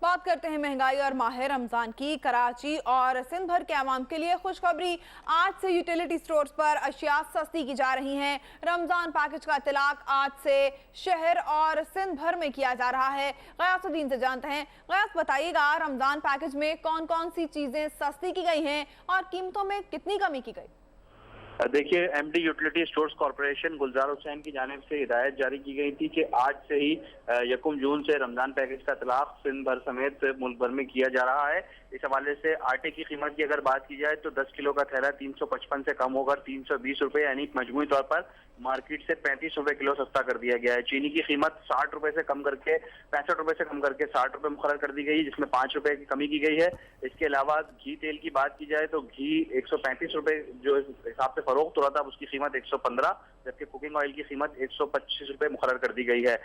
बात करते हैं महंगाई और माह रमजान की। कराची और सिंध भर के अवाम के लिए खुशखबरी, आज से यूटिलिटी स्टोर्स पर अशिया सस्ती की जा रही हैं। रमजान पैकेज का इतलाक आज से शहर और सिंध भर में किया जा रहा है। गयासुद्दीन से जानते हैं। गयास, बताइएगा रमजान पैकेज में कौन कौन सी चीजें सस्ती की गई हैं और कीमतों में कितनी कमी की गई? देखिए, एमडी यूटिलिटी स्टोर्स कॉर्पोरेशन गुलजार हुसैन की जानिब से हिदायत जारी की गई थी कि आज से ही 1 जून से रमजान पैकेज का इतलाक सिंध भर समेत मुल्क भर में किया जा रहा है। इस हवाले से आटे की कीमत की अगर बात की जाए तो 10 किलो का थैला 355 से कम होकर 320 रुपए, यानी मजमूई तौर पर मार्केट से 35 रुपए किलो सस्ता कर दिया गया है। चीनी की कीमत 60 रुपए से कम करके 65 रुपए से कम करके 60 रुपए मुकर्रर कर दी गई, जिसमें 5 रुपए की कमी की गई है। इसके अलावा घी तेल की बात की जाए तो घी 135 रुपए जो हिसाब से फरोख्त हो रहा था उसकी कीमत 115, जबकि कुकिंग ऑयल की कीमत 125 रुपए मुकर्रर कर दी गई है।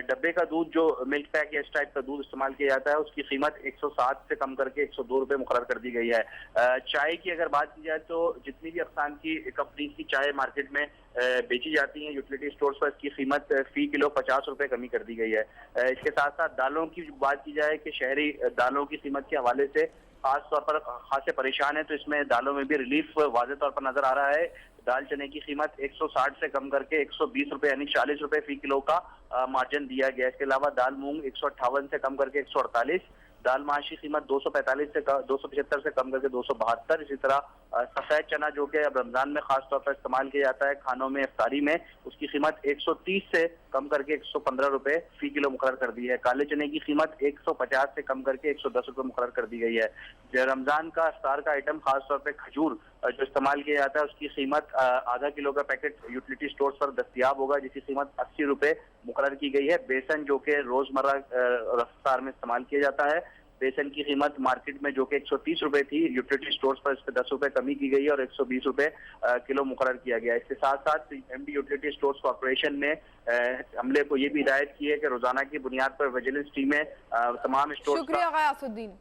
डब्बे का दूध जो मिल्क पैक या इस टाइप का दूध इस्तेमाल किया जाता है उसकी कीमत 160 से कम करके 102 रुपए मुकर्रर कर दी गई है। चाय की अगर बात की जाए तो जितनी भी अक़साम की कंपनी की चाय मार्केट में बेची जाती हैं यूटिलिटी स्टोर्स पर, इसकी कीमत फी किलो 50 रुपए कमी कर दी गई है। इसके साथ साथ दालों की बात की जाए कि शहरी दालों की कीमत के हवाले से खास तौर पर खासे परेशान है, तो इसमें दालों में भी रिलीफ वाज़ेह तौर पर नजर आ रहा है। दाल चने की कीमत 160 से कम करके 120 रुपए यानी 40 रुपए फी किलो का मार्जिन दिया गया। इसके अलावा दाल मूंग 158 से कम करके 148, दाल माश की कीमत 245 से 275 से कम करके 272। इसी तरह सफेद चना जो कि अब रमजान में खास तौर पर इस्तेमाल किया जाता है खानों में, इफ्तारी में, उसकी कीमत 130 से कम करके 115 रुपए फी किलो मुकर्रर कर दी है। काले चने की कीमत 150 से कम करके 110 रुपए मुकर्रर कर दी गई है। रमजान का इफ्तार का आइटम खास तौर पर खजूर जो इस्तेमाल किया जाता है उसकी कीमत आधा किलो का पैकेट यूटिलिटी स्टोर्स पर दस्तियाब होगा, जिसकी कीमत 80 रुपए मुकर्रर की गई है। बेसन जो कि रोजमर्रा रफ्तार में इस्तेमाल किया जाता है, बेसन की कीमत मार्केट में जो कि 130 रुपए थी, यूटिलिटी स्टोर्स पर इस पर 10 रुपए कमी की गई है और 120 रुपए किलो मुकर्रर किया गया है। इसके साथ साथ एमडी यूटिलिटी स्टोर्स कॉर्पोरेशन ने अमले को ये भी हिदायत की है कि रोजाना की बुनियाद पर विजिलेंस टीमें तमाम स्टोर्स शुक्रिया गयासुद्दीन।